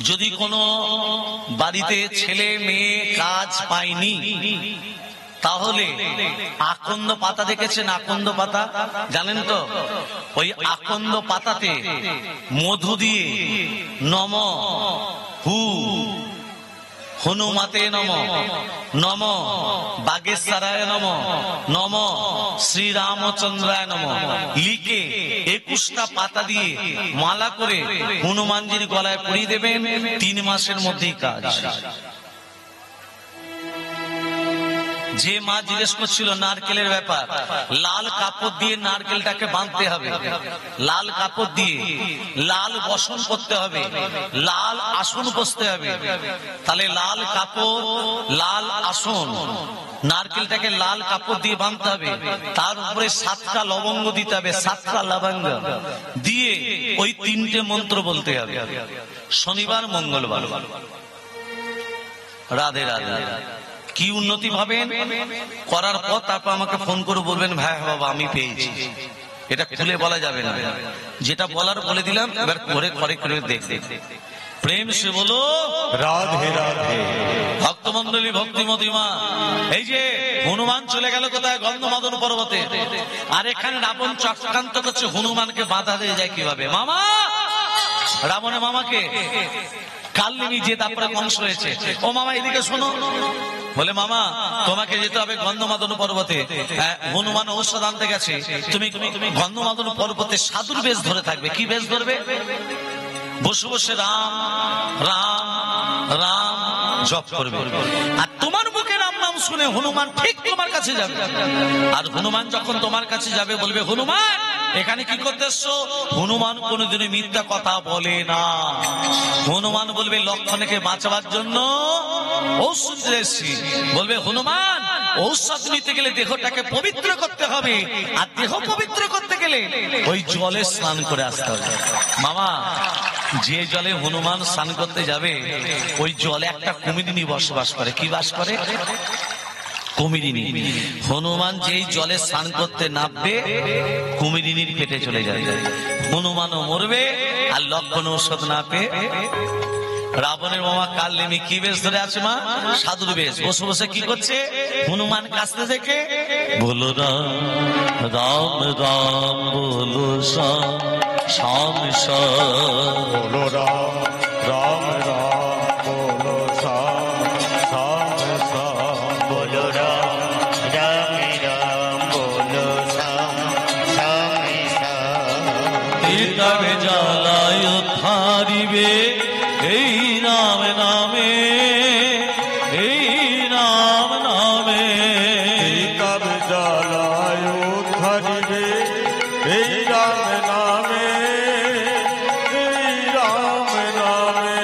যদি কোনো বাড়িতে ছেলে মেয়ে কাজ পায়নি, তাহলে আকন্দ পাতা দেখেছেন? আকন্দ পাতা জানেন তো? ওই আকন্দ পাতাতে মধু দিয়ে নম হু হনুমাতে নম, নম বাগেশ্বরায় নম, নম শ্রীরামচন্দ্রায় নম লিখে 21টা পাতা দিয়ে মালা করে হনুমানজির গলায় পরিয়ে দেবেন। 3 মাসের মধ্যেই কাজ। যে মা জিজ্ঞেস করছিল নারকেলের ব্যাপার, লাল কাপড় দিয়ে নারকেলটাকে বাঁধতে হবে, লাল কাপড় দিয়ে লাল বসন করতে হবে, লাল আসন বসতে হবে। তাহলে লাল কাপড়, লাল আসন, নারকেলটাকে লাল কাপড় দিয়ে বাঁধতে হবে, তার উপরে 7টা লবঙ্গ দিতে হবে, 7টা লবঙ্গ দিয়ে ওই 3টে মন্ত্র বলতে হবে, শনিবার মঙ্গলবার। রাধে রাধে। কি উন্নতি ভাবেন করার পর তারপর আমাকে ফোন করে বলবেন ভাই বাবা আমি পেয়েছি। এটা খুলে বলা যাবে না, যেটা বলার বলে দিলাম, এবার ঘরে ঘরে করে দেখতে। প্রেম সে বলো রাধে রাধে। ভক্তমন্ডলী, ভক্তিমতী মা, এই যে হনুমান চলে গেল কোথায়? গন্ধমাদন পর্বতে। আর এখানে রাবণ চক্রান্ত করছে হনুমানকে বাধা দিয়ে যায় কিভাবে? মামা রাবণের মামাকে কালনিমি যে তারপরে কংস হয়েছে, ও মামা এদিকে শোনো। বলে মামা তোমাকে যেতে হবে গন্ধমাদন পর্বতে, হনুমান ঔষধ আনতে গেছে, তুমি গন্ধমাদন পর্বতে সাধুর বেশ ধরে থাকবে। কি বেশ ধরবে? বসে বসে রাম রাম রাম জপ করবে। আর তোমার মুখে রাম নাম শুনে হনুমান ঠিক তোমার কাছে যাবে। আর হনুমান যখন তোমার কাছে যাবে বলবে হনুমান এখানে কি করতে এসছো? হনুমান কোনোদিনই মিথ্যা কথা বলে না। হনুমান বলবে লক্ষণকে বাঁচাবার জন্য ঔষধ এসেছি। বলবে হনুমান ঔষধ নিতে গেলে দেহটাকে পবিত্র করতে হবে, আর দেহ পবিত্র করতে গেলে ওই জলে স্নান করে আসতে হবে। মামা যে জলে হনুমান স্নান করতে যাবে ওই জলে একটা কুমিরিনী বসবাস করে। কি বাস করে? কুমিরিনী। হনুমান যেই জলে স্নান করতে নামবে কুমিরিনীর পেটে চলে যাবে, হনুমানও মরবে আর লক্ষণ ঔষধ না পেয়ে। রাবণের মামা কালনেমি কি বেশ ধরে আছে? মা সাধুর বেশ। বসে বসে কি করছে? হনুমান কাছতে থেকে বলো রাম রাম রাম বলো শ্যাম শ্যাম শ্যাম, বলো রাম রাম রাম বলো শ্যাম শ্যাম শ্যাম, বলো রাম রাম রাম বলো শ্যাম শ্যাম শ্যাম। তবে জ্বালায় থারিবে এই নাম নামে, এই নাম নামে। তবে জ্বালায় ধরিবে এই রাম নামে, এই রাম নামে।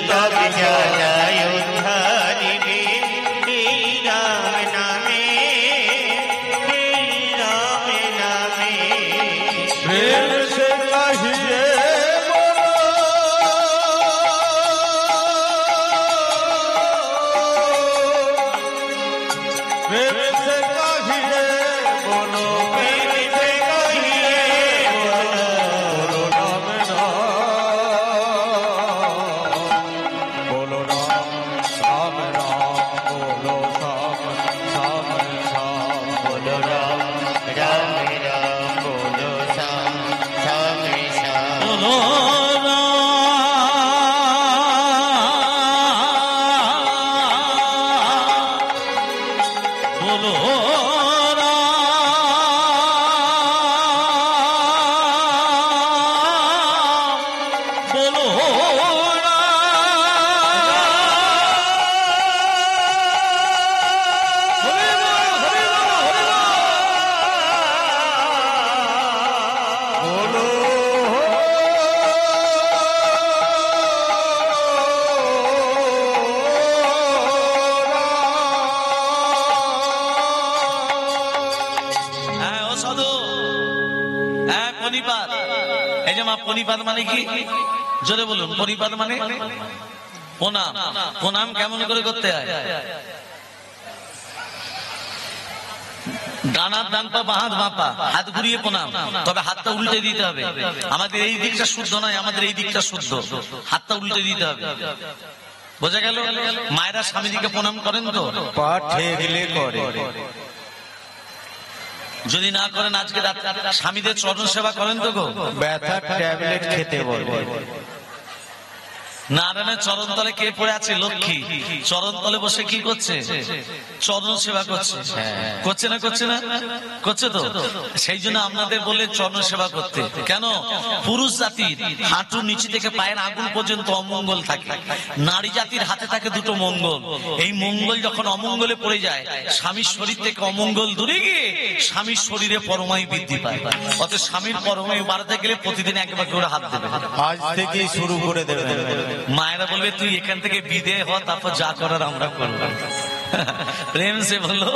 তবে জ্বালায় ধরিবে এই রাম নামে, এই রাম নামে। প্রেম সে কহিয়ে প্রেম সে কহিয়ে বলো, প্রেম সে কহিয়ে বলো রাম রাম, বলো রাম রাম রাম বলো শ্যাম শ্যাম শ্যাম, বলো রাম রাম রাম বলো শ্যাম শ্যাম শ্যাম। বলো বলো বলো বলো হ্যাঁ ও সাধু, হ্যাঁ পরিপাত। এই যে মা পরিপাত মানে কি? জোরে বলুন। পরিপাত মানে প্রণাম। প্রণাম কেমন করে করতে হয়? ডানার ডান পা বাঁ হাত বাঁ পা, হাত ঘুরিয়ে প্রণাম, তবে হাতটা উল্টে দিতে হবে। আমাদের এই দিকটা শুদ্ধ নয়, আমাদের এই দিকটা শুদ্ধ, হাতটা উল্টে দিতে হবে। বোঝা গেল? মায়েরা স্বামীজিকে প্রণাম করেন তো? পা ঠেকলে করে। যদি না করেন আজকে স্বামীদের চরণ সেবা করেন তো গো? ব্যথার ট্যাবলেট খেতে বলবে। নারায়ণের চরণ তলে কে পড়ে আছে? লক্ষ্মী চরণ তলে বসে কি করছে? চরণ সেবা করছে। করছে না? করছে না? করছে তো। সেই জন্য আপনাদের বললে চরণ সেবা করতে। কেন? পুরুষ জাতির হাঁটুর নিচে থেকে পায়ের আগুন পর্যন্ত অমঙ্গল থাকে, নারী জাতির হাতে থাকে দুটো মঙ্গল। এই মঙ্গল যখন অমঙ্গলে পড়ে যায়, স্বামীর শরীর থেকে অমঙ্গল দূরে গিয়ে স্বামীর শরীরে পরমায়ু বৃদ্ধি পায়। অতএব স্বামীর পরমায়ু বাড়াতে গেলে প্রতিদিন একবার করে হাত দেবে। আজ থেকেই শুরু করে দেবে। মায়েরা বলবে তুই এখান থেকে বিদেয় হ, তারপর যা করার আমরা করবো। প্রেম সে বললো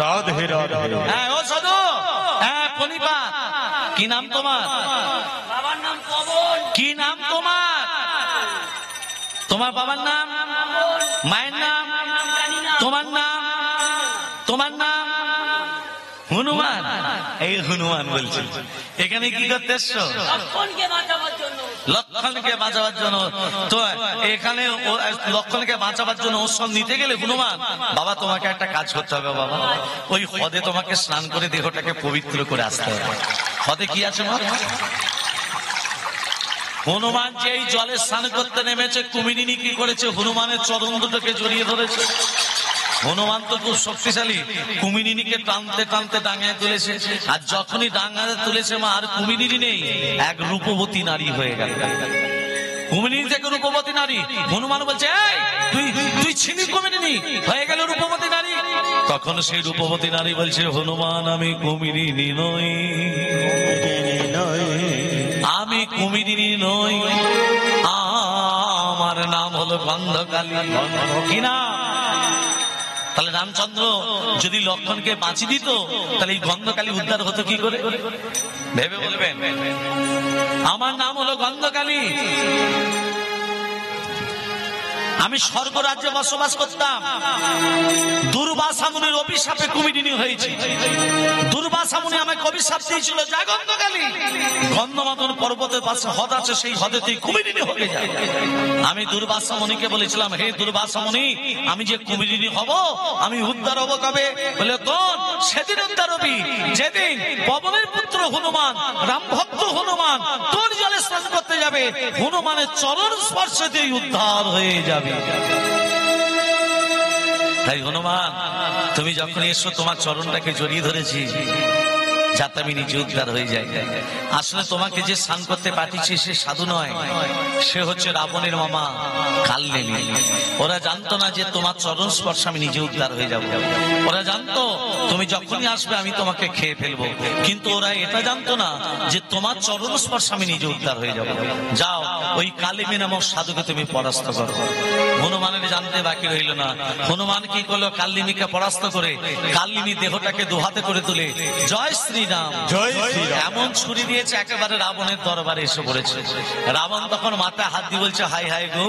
রাধে রাধে। হ্যাঁ ও সাধু, হ্যাঁ পনিপা, কি নাম তোমার? বাবার নাম পবন। কি নাম তোমার? তোমার বাবার নাম? মায়ের নাম? জানি না। তোমার নাম? তোমার নাম? হনুমান। এই হনুমান বলছে এখানে কি করতে এসছো? লক্ষণকে বাঁচাবার জন্য। লক্ষণকে বাঁচাবার জন্য তো এখানে লক্ষণকে বাঁচাবার জন্য ওষুধ নিতে গেলে হনুমান বাবা তোমাকে একটা কাজ করতে হবে বাবা, ওই হ্রদে তোমাকে স্নান করে দেহটাকে পবিত্র করে আসতে হবে। হ্রদে কি আছে মা? হনুমান যে এই জলে স্নান করতে নেমেছে, কুমিরিনী কি করেছে? হনুমানের চরণ দুটোকে জড়িয়ে ধরেছে। হনুমান তো খুব শক্তিশালী, কুমিরিনীকে টানতে টানতে ডাঙায় তুলেছে। আর যখনই ডাঙায় তুলেছে মা, আর কুমিরিনী নেই, এক রূপবতী নারী হয়ে গেল। কুমিরিনী থেকে রূপবতী নারী। হনুমান বলছে এই তুই তুই ছিলি কুমিরিনী, হয়ে গেল রূপবতী নারী। তখন সেই রূপবতী নারী বলছে হনুমান আমি কুমিরিনী নই, আমি কুমিরিনী নই, আমার নাম হলো গন্ধকালী। কি না? তাহলে রামচন্দ্র যদি লক্ষণকে বাঁচিয়ে দিত, তাহলে এই গন্ধকালী উদ্ধার হতো কি করে? ভেবে বলবেন। আমার নাম হলো গন্ধকালী, আমি স্বর্গ রাজ্যে বসবাস করতাম, দুর্বাসা মুনির অভিশাপে কুমিরিনী হয়েছি। দুর্বাসা মুনি আমাকে অভিশাপ দিয়েছিল, যা গন্ধকালী গন্ধমাদন পর্বতের পাশে হ্রদ আছে, সেই হ্রদে তুই কুমিরিনী হয়ে যা। আমি দুর্বাসা মুনিকে বলেছিলাম হে দুর্বাসা মুনি, আমি যে কুমিরিনী হব, আমি উদ্ধার হবো কবে? বলে তোর সেদিন উদ্ধার হবি যেদিন পবনের পুত্র হনুমান, রাম ভক্ত হনুমান তোর জলে স্নান করতে যাবে, হনুমানের চরণ স্পর্শে তুই উদ্ধার হয়ে যাবে। তাই হনুমান তুমি যখন এসো, তোমার চরণটাকে জড়িয়ে ধরেছি যাতে আমি নিজে উদ্ধার হয়ে যাই। আসলে তোমাকে যে স্নান করতে পাঠিয়েছি সে সাধু নয়, সে হচ্ছে রাবণের মামা কালনেমি। ওরা জানতো না যে তোমার চরণ স্পর্শ আমি নিজে উদ্ধার হয়ে যাব। ওরা জানতো তুমি যখনই আসবে আমি তোমাকে খেয়ে ফেলবো, কিন্তু ওরা এটা জানতো না যে তোমার চরণ স্পর্শ আমি নিজে উদ্ধার হয়ে যাব। যাও ওই কালিমী নামক সাধুকে তুমি পরাস্ত করো। হনুমানের জানতে বাকি রইল না। হনুমান কি করলো? কালিমীকে পরাস্ত করে কালিনী দেহটাকে দুহাতে করে তুলে জয় শ্রীরাম জয় শ্রীরাম এমন ছুরি দিয়েছে, একেবারে রাবণের দরবারে এসে পড়েছে। রাবণ তখন মাথায় হাত দিয়ে বলছে হাই হাই গো,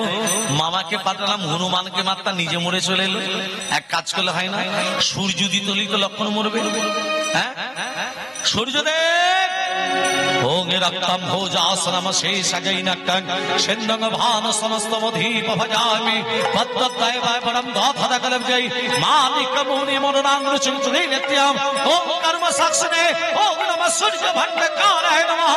মামাকে পাঠালাম হনুমানকে মারতা, নিজে মরে চলে এলো। এক কাজ করলে হয় না? সূর্য দিত তো লক্ষণ মরবে। হ্যাঁ সূর্যদেব ওং রক্তম ভোজাসনম শেষগৈনকং সিন্ধং ভান সমস্তমধীপ ভজামি পদ্মদ্বয় পরম দধদকলবজৈ মালিক মুনি মনোরাঙ্গচুঞ্চুনি নিত্যম ওং কর্ম সাক্ষনে ওং নমঃ সূর্য ভণ্ডকারায় নমঃ।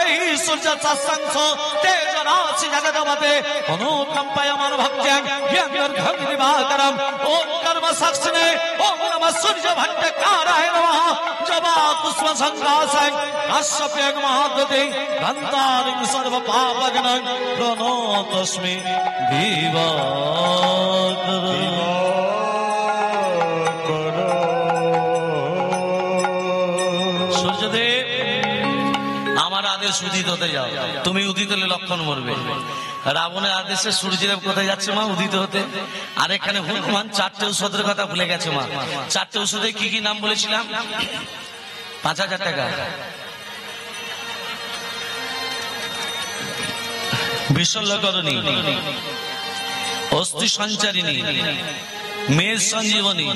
এই সূর্য সৎসংস তেজ রাশি জগদপতে অনুকম্পয়মান ভক্ত্যং য়ম্যর্ঘং দিবাকরম ওং কর্ম সাক্ষনে ওং নমঃ সূর্য ভণ্ডকারায় নমঃ। জবা পুষ্প সংঘাসং কাশ্যপ্যং মহাদতে গন্ধারিং সর্ব পাপগ্নং প্রণতস্মি দিবাকর। সূর্যদেব আমার আদেশ উদিত হতে যাও, তুমি উদিত হলে লক্ষণ মরবে। রাবণের আদেশে সূর্যদেব কোথায় যাচ্ছে মা? উদিত হতে। আর এখানে হনুমান চারটে ঔষধের কথা ভুলে গেছে মা। চারটে ঔষধে কি কি নাম বলেছিলাম? 5,000 টাকা। বিশল্যকরণী, অস্থি সঞ্চারিণী, মেষ সঞ্জীবনী,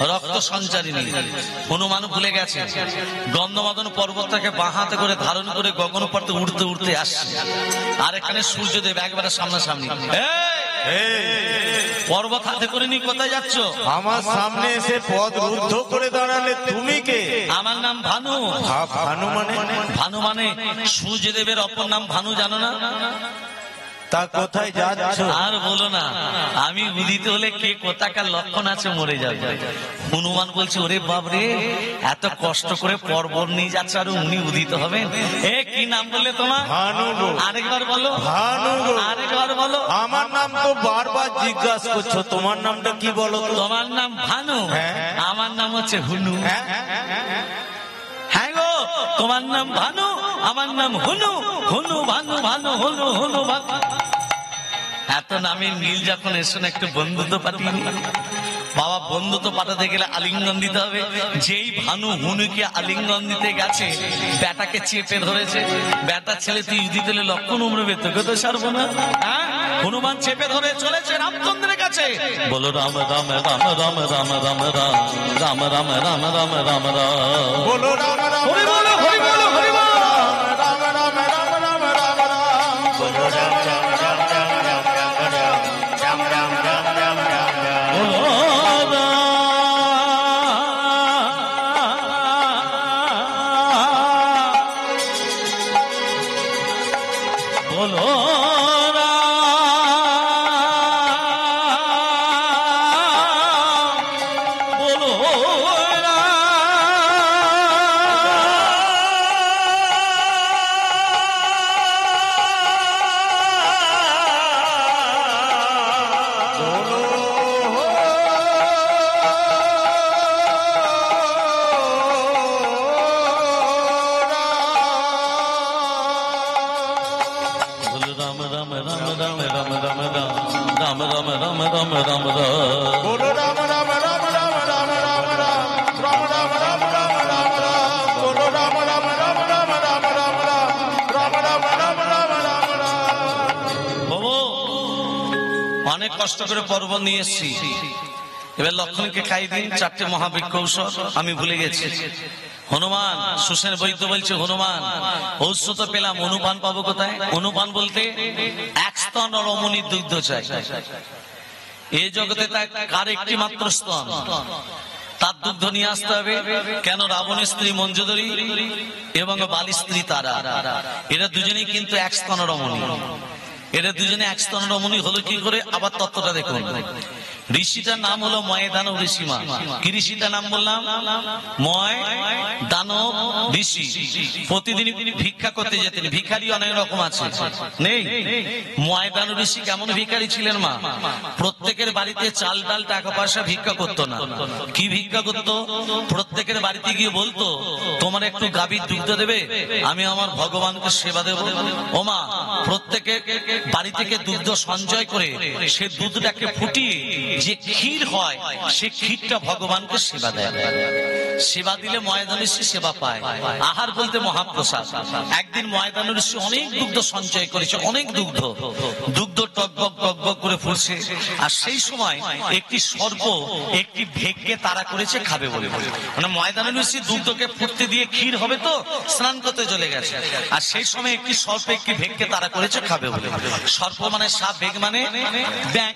রক্ত সঞ্চারিণী। হনুমান ভুলে গেছে, গন্ধমাদন পর্বতটাকে বাঁ হাতে করে ধারণ করে গগন পথে উঠতে উঠতে আসছে। আর এখানে সূর্যদেব একবারে সামনাসামনি। পর্বত হাতে করে নিয়ে কোথায় যাচ্ছ? আমার সামনে এসে পথ রুদ্ধ করে দাঁড়ালে তুমি কে? আমার নাম ভানু। ভানু মানে? ভানু মানে সূর্যদেবের অপর নাম ভানু, জানো না? তা কোথায় যাচ্ছ? আর বলো না, আমি উদিত হলে কে কোথাকার লক্ষণ আছে মরে যাবে। হনুমান বলছে, ওরে বাবরে, এত কষ্ট করে পর্বত নিয়ে যাচ্ছে আর উনি উদিত হবেন? কি নাম বললে তোমার? ভানু গো। আরেকবার বলো। ভানু গো। আরেকবার বলো। আমার নাম তো বারবার জিজ্ঞাসা করছো, তোমার নামটা কি বলো তো? তোমার নাম ভানু, আমার নাম হচ্ছে হুনু। হ্যাঁ গো, তোমার নাম ভানু, আমার নাম হুনু। হুনু ভানু, ভানু হুনু, হুনু ভানু। এত নামের মিল যখন এসে একটু বন্ধুত্ব পাঠিয়ে বাবা, বন্ধুত্ব পাঠাতে গেলে আলিঙ্গন দিতে হবে। যেই ভানু হুনুকে আলিঙ্গন দিতে গেছে, ব্যাটাকে চেপে ধরেছে। ব্যাটা ছেলে তুই দিতে লক্ষণ উমরবে, তোকে তো সারবো না। হনুমান চেপে ধরে চলেছে রামচন্দ্রের কাছে। বলো রাম রাম রাম রাম রাম রাম রাম রাম রাম রাম রাম রাম রাম। বলো রাম রাম হরি বলো, হরি বলো, হরি বলো। রাম রাম রাম রাম রাম রাম। বলো রাম রাম রাম রাম রাম রাম রাম রাম রাম রাম রাম রাম। বলো বলো রাম রাম রাম রাম রাম রাম রাম রাম রাম রাম রাম রাম। বলো রাম রাম রাম রাম রাম রাম রাম রাম রাম রাম রাম রাম। বলো রাম রাম রাম রাম রাম রাম রাম রাম রাম রাম রাম রাম। বাবু, অনেক কষ্ট করে পর্বত নিয়ে এসছি, এবার লক্ষণকে খাইয়ে দিন 4টে মহাবৃক্ষ ঔষধ। আমি ভুলে গেছি। হনুমান, সুসেন বৈদ্য বলছে, হনুমান ঔষধ পেলাম, অনুপান পাবো কোথায়? অনুপান বলতে এক স্তন রমণীর দুগ্ধ চাই। এই জগতে কার একটি মাত্র স্তন, তার দুগ্ধ নিয়ে আসতে হবে। কেন? রাবণের স্ত্রী মঞ্জুদরী এবং বালির স্ত্রী তারা, এরা দুজনেই কিন্তু এক স্তন রমণী। এরা দুজনে এক স্তন রমণী হলো কি করে? আবার তত্ত্বটা দেখুন। ঋষিটার নাম হলো ময় দানব ঋষিমা। কি ঋষিটার নাম বললাম? ময় দানব ঋষি। প্রতিদিন ভিক্ষা করতে যেতেন। ভিখারি অনেক রকম আছে, নেই? ময় দানব ঋষি কেমন ভিখারি ছিলেন মা? প্রত্যেকের বাড়িতে চাল ডাল টাকা পয়সা ভিক্ষা করতো না। কি ভিক্ষা করতো? প্রত্যেকের বাড়িতে গিয়ে বলতো, তোমার একটু গাভীর দুগ্ধ দেবে, আমি আমার ভগবানকে সেবা দেব। ও মা, প্রত্যেকে বাড়ি থেকে দুগ্ধ সঞ্চয় করে সে দুধটাকে ফুটিয়ে যে ক্ষীর হয়, সে ক্ষীরটা ভগবানকে সেবা দেয়। সেবা দিলে ময়দান ঋষি সেবা পায়। আহার বলতে মহাপ্রসাদ। একদিন ময়দান ঋষি অনেক দুগ্ধ সঞ্চয় করেছে, অনেক দুগ্ধ। দুগ্ধ টকবক টকবক করে ফুটছে। আর সেই সময় একটি সর্প একটি ভেগকে তাড়া করেছে খাবে বলে। মানে ময়দান ঋষি দুগ্ধকে ফুটতে দিয়ে ক্ষীর হবে তো স্নান করতে চলে গেছে। আর সেই সময় একটি সর্প একটি ভেগকে তাড়া করেছে খাবে বলে। সর্প মানে সাপ, ভেগ মানে ব্যাং।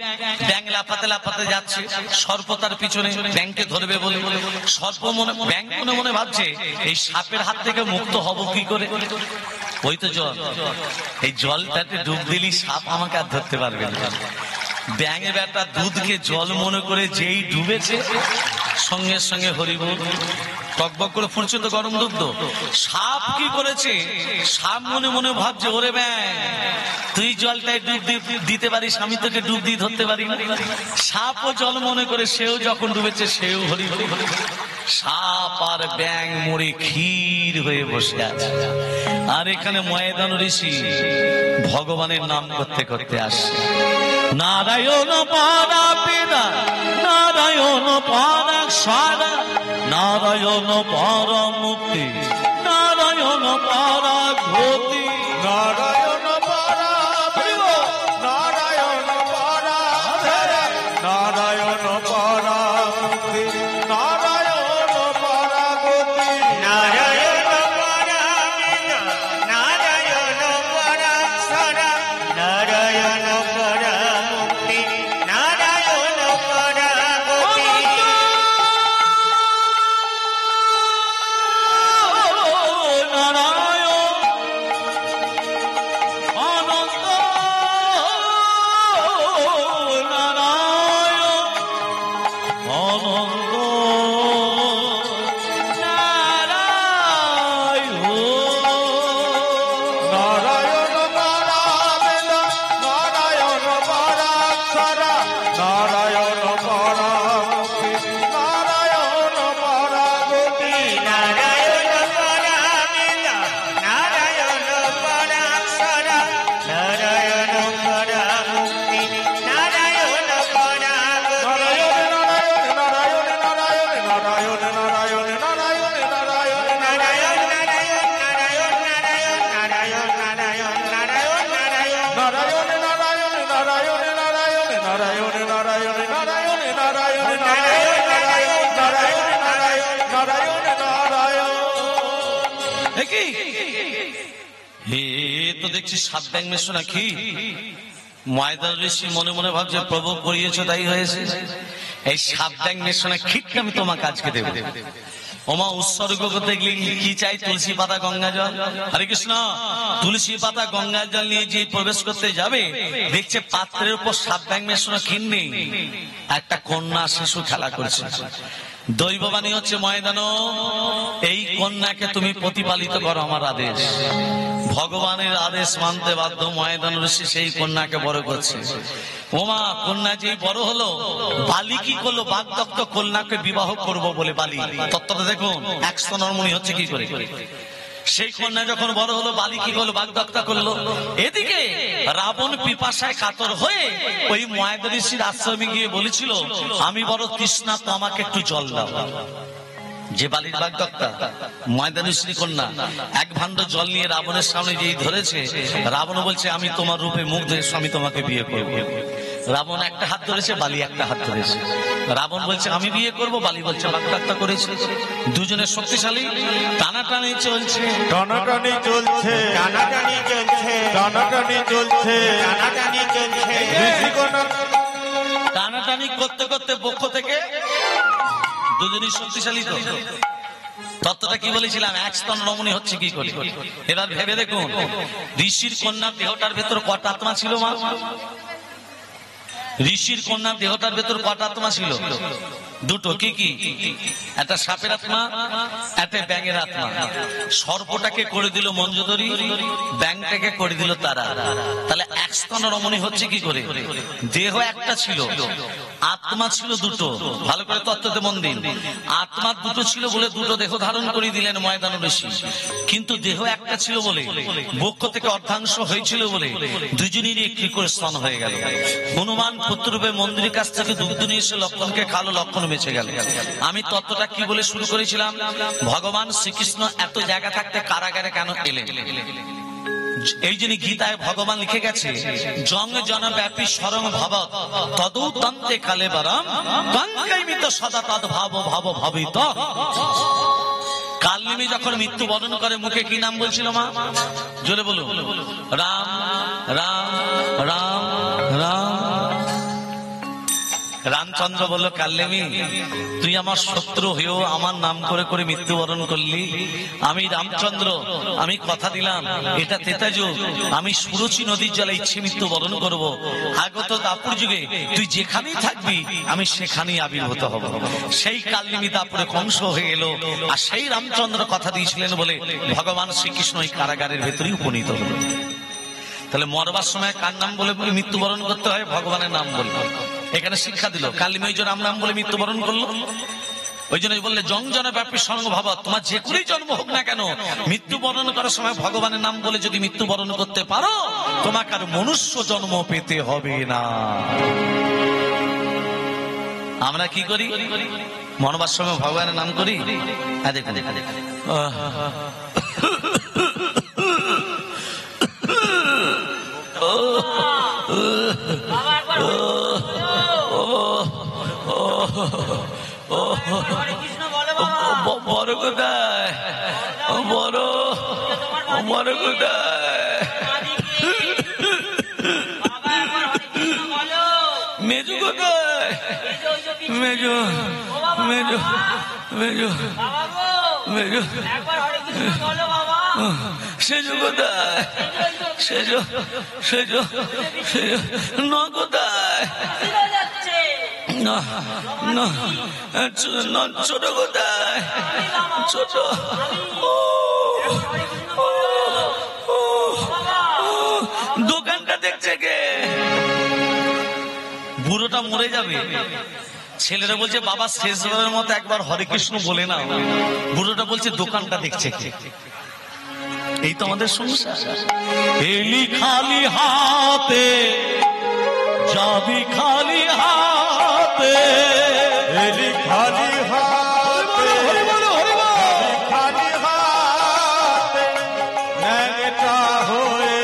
ব্যাং লাফাতে লাফাতে যাচ্ছে, সর্প তার পিছনে ব্যাংকে ধরবে বলে। সর্প মনে ব্যাং মনে মনে ভাবছে, এই সাপের হাত থেকে মুক্ত হব কি করে? ওই তো জল, এই জলটাতে ডুব দিলি সাপ আমাকে আর ধরতে পারবে না। ব্যাঙে ব্যাটা দুধকে জল মনে করে যেই ডুবেছে, সঙ্গে সঙ্গে হরিবল টকবক করে ফুটছে তো গরম দুগ্ধ। সাপ কি করেছে? সাপ মনে মনে ভাবছে, ওরে ব্যাং, তুই জলটায় ডুব দিতে পারিস, আমি তোকে ডুব দিয়ে ধরতে পারি না। সাপও জল মনে করে সেও যখন ডুবেছে, সেও হরিবল। সাপ আর ব্যাং মরে ক্ষীর হয়ে বসে আছে। আর এখানে ময়দান ঋষি ভগবানের নাম করতে করতে আসছে। নারায়ণ পারা পিতা, নারায়ণ পারা সারা, নারায়ণ পারা মুক্তি, নারায়ণ পারা গতি, নারায়ণ পারা বিভো, নারায়ণ পারা ধরে, নারায়ণ অনন্ত নারায়ণ। নারায়ণ পরাবেদা, নারায়ণ পরাক্ষরা, নারায়ণ পরামুখী, নারায়ণ পরাগতি। নারায়ণ পরাবেদা, নারায়ণ পরাক্ষরা, নারায়ণ পরামুক্তি, নারায়ণ পরাগতি। নারায়ণ নারায়ণ নারায়ণ নারায়ণ নারায়ণ নারায়ণ নারায়ণ নারায়ণ নারায়ণ নারায়ণ নারায়ণ নারায়ণ নারায়ণ নারায়ণ নারায়ণ। নারায়ণ নারায়ণ নারায়ণ নারায়ণ নারায়ণ নারায়ণ নারায়ণ নারায়ণ নারায়ণ নারায়ণ নারায়ণ নারায়ণ নারায়ণ। দেখি হে তো দেখছি সাত ব্যাং মেশো নাকি। ময়দান ঋষি মনে মনে ভাবছে প্রভু করিয়েছো তাই হয়েছে। এই সাত ব্যাং মেশো না খিটকে আমি তোমাকে আজকে দেব। ওমা উৎসর্গ করতে গেলে কি চাই? তুলসী পাতা গঙ্গা জল। হরে কৃষ্ণ। তুলসী পাতা গঙ্গা জল নিয়ে যে প্রবেশ করতে যাবে দেখছে পাত্রের উপর সাত ব্যাং মেশো না খিন নেই, একটা কন্যা শিশু খেলা করছে। দৈববাণী হচ্ছে ময়দানো, এই কন্যাকে তুমি প্রতিপালিত করো, আমার আদেশ। ভগবানের আদেশ মানতে বাধ্য ময়দান ঋষি সেই কন্যাকে বড় করছে। ওমা কন্যা যেই বড় হলো, বালি কি করলো? বাগদত্ত কন্যাকে বিবাহ করব বলে বালি। তত্ত্বটা দেখুন, এক স্তনমণি হচ্ছে কি করে। সেই কন্যা যখন বড় হলো, বালি কি করলো? বাগদত্তা করলো। এদিকে রাবণ পিপাসায় কাতর হয়ে ওই ময়দান ঋষির আশ্রমে গিয়ে বলেছিল, আমি বড় তৃষ্ণা, তো আমাকে একটু জল দাও। যে বালির বাগদত্তা ময়দান ঋষির কন্যা এক ভাণ্ড জল নিয়ে রাবণের সামনে যেই ধরেছে, রাবণ বলছে আমি তোমার রূপে মুগ্ধ হয়ে আমি তোমাকে বিয়ে করবো। রাবণ একটা হাত ধরেছে, বালি একটা হাত ধরেছে। রাবণ বলছে আমি বিয়ে করব, বালি বলছে বাগদত্তা করেছে। দুজনের শক্তিশালী টানাটানি চলছে। টানাটানি চলছে, টানাটানি চলছে, টানাটানি চলছে, টানাটানি চলছে। ঋষিকন্যা টানাটানি করতে করতে পক্ষ থেকে দুজনই শক্তিশালী। তো তত্ত্বটা কি বলেছিলাম, এক স্তন রমণী হচ্ছে কি করে। এবার ভেবে দেখুন, ঋষির কন্যার দেহটার ভেতর কটা আত্মা ছিল মা? ঋষির কন্যার দেহটার ভেতর কটা আত্মা ছিল? দুটো। কি কি? একটা সাপের আত্মা, একটা ব্যাঙের আত্মা। সর্পটাকে করে দিল মঞ্জুদরি, ব্যাঙটাকে করে দিল তারা। তাহলে এক স্তন রমণী হচ্ছে কি করে? দেহ একটা ছিল, আত্মা ছিল দুটো। ভালো করে তত্ত্বতে মন দিন। আত্মা দুটো ছিল বলে দুটো দেহ ধারণ করে দিলেন ময়দান ঋষি, কিন্তু দেহ একটা ছিল বলে, বক্ষ থেকে অর্ধাংশ হয়েছিল বলে দুজনেরই একটি করে স্তন হয়ে গেল। হনুমান পুত্ররূপে মন্দিরের কাছ থেকে দুগ্ধ নিয়ে এসে লক্ষণকে খালো, লক্ষণ বেঁচে গেল। আমি তত্ত্বটা কি বলে শুরু করেছিলাম, ভগবান শ্রীকৃষ্ণ এত জায়গা থাকতে কারাগারে কেন এলেন? এই জন্য গীতায় ভগবান লিখে গেছে, জং জন ব্যাপী স্বরং ভবৎ তদুতন্তে কালে বরম গঙ্গাইমিত সদা তদ ভাব ভাব ভাবিত। কালনেমি যখন মৃত্যুবরণ করে মুখে কি নাম বলছিল মা? জোরে বলুন, রাম রাম রাম রাম। রামচন্দ্র বলল, কালনেমি তুই আমার শত্রু হয়েও আমার নাম করে করে মৃত্যুবরণ করলি। আমি রামচন্দ্র, আমি কথা দিলাম এটা তেতা যুগ, আমি সুরুচি নদীর জলে ইচ্ছে মৃত্যুবরণ করব। আগত দাপুর যুগে তুই যেখানেই থাকবি আমি সেখানেই আবির্ভূত হব। সেই কালনেমি দাপুরে কংস হয়ে এলো, আর সেই রামচন্দ্র কথা দিয়েছিলেন বলে ভগবান শ্রীকৃষ্ণ এই কারাগারের ভেতরেই উপনীত হলো। তাহলে মরবার সময় কার নাম বলে বলে মৃত্যুবরণ করতে হয়? ভগবানের নাম বলে। এখানে শিক্ষা দিল, কালিময় রাম নাম বলে মৃত্যুবরণ করলো। ওই জন্য বললে জংজন ব্যাপী সঙ্গ ভাব, তোমার যে করেই জন্ম হোক না কেন, মৃত্যুবরণ করার সময় ভগবানের নাম বলে যদি মৃত্যুবরণ করতে পারো, তোমাকে আর মনুষ্য জন্ম পেতে হবে না। আমরা কি করি? মরবার সময় ভগবানের নাম করি। দেখুন বাবা একবার হরে কৃষ্ণ বলে বাবা। বড় কোথায়? বড় বড় কোথায়? বাবা একবার হরে কৃষ্ণ বলো। মেজু কোথায়? মেজু মেজু মেজু বাবা গো মেজু একবার হরে কৃষ্ণ বলো বাবা। সেজু কোথায়? সেজু সেজু সেজু ন কোথায়? ফিরে যাচ্ছে। না না না, ছোট কোথায়? ছোট ও, ও, ও, দোকানটা দেখছে কে? বুড়োটা মরে যাবে, ছেলেরা বলছে বাবা শেষবারের মতো একবার হরে কৃষ্ণ বলে না। বুড়োটা বলছে দোকানটা দেখছে কে? এই তো আমাদের সংসার। এলি খালি হাতে যাবি খালি হাতে, এলি খালি হাতে, খালি হাতে, ন্যাংটা হয়ে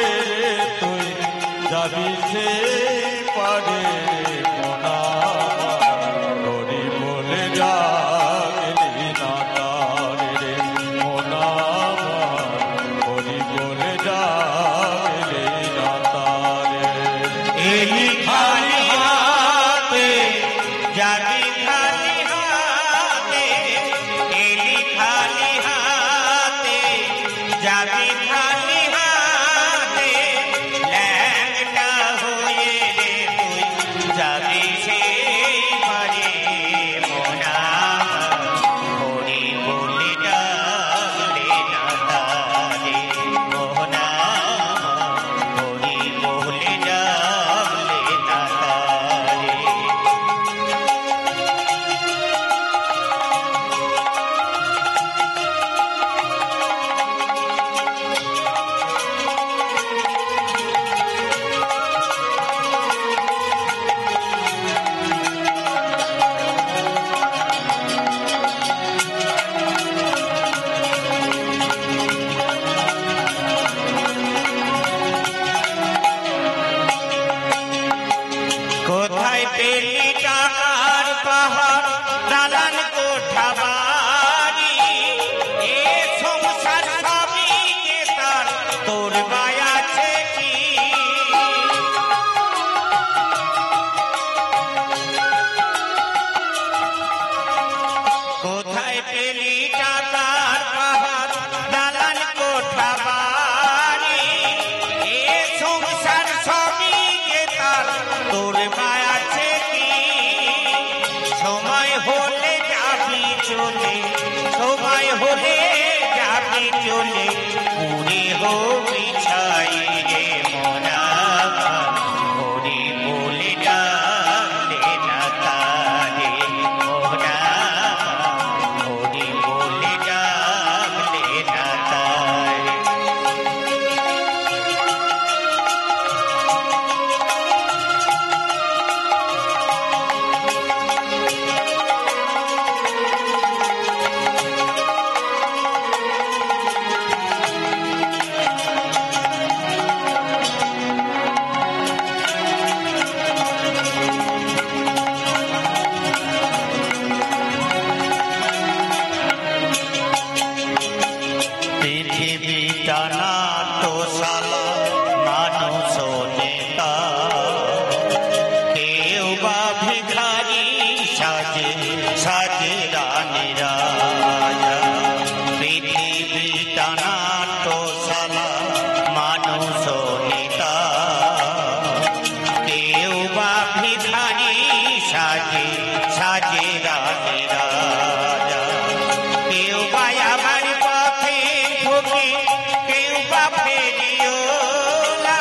তুই যাবি সে পারে মোনা, হরি বলে যাবি না তারে মোনা, হরি বলে যাবি না তারে। এলি খালি হাতে যাবি খালি হাতে, এলি খালি হাতে যাবি খালি হাতে, ল্যাংটা হয়ে তুই যাবি সেই পারে মোনা, হরি বলে ডাকলে না তারে মোনা, হরি বলে ডাকলে না তারে। কোথায় পেলি টাকার পাহাড়, দালান কোঠা বাড়ি, এ সংসার সবই যে তার, তোর বায়াছে কি? কোথায় পেলি টাকার পাহাড়, দালান কোঠা বাড়ি, এ সংসার সবই যে তার, তোর মায়াছে কি? সময় হলে যাবি চলে, সময় হলে যাবি চলে, পুরে হবি ছাই রে মোনা, হরি বলে ডাকলে না তারে মোনা, হরি বলে ডাকলে না তারে। পৃথিবীটা নাট্যশালা, মানুষ নেতা, কেউ বা ভিখারি সাজে সাজে রানী রাজা। পৃথিবীটা নাট্যশালা, মানুষ নেতা, কেউ বা ভিখারি সাজে সাজে রানী রাজা। কেউ বা আমার পথে ঢোকে, কেউ বা ফেরিও না,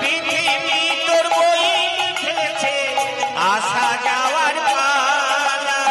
পৃথিবী তোর বই লিখেছে আসা যাওয়ার পালা।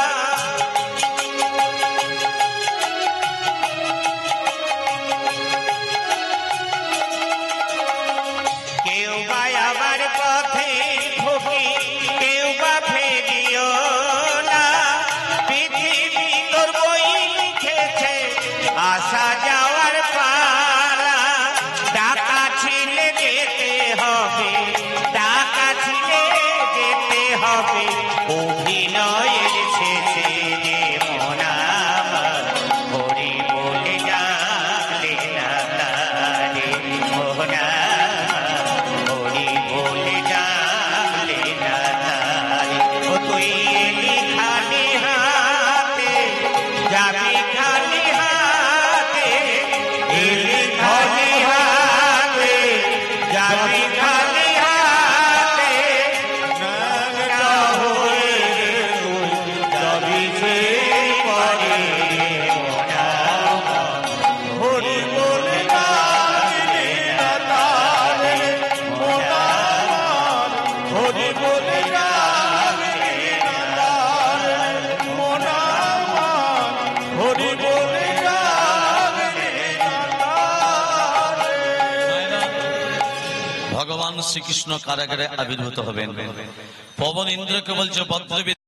সে পারে হরি বলে ডাকলে না তারে মন আমার, হরি বলে ডাকলে না তারে মন আমার, হরি বলে ডাকলে না তারে। ভগবান শ্রীকৃষ্ণ কারাগারে আবির্ভূত হবেন। পবন ইন্দ্রকে বলছে বজ্রবিদ্যা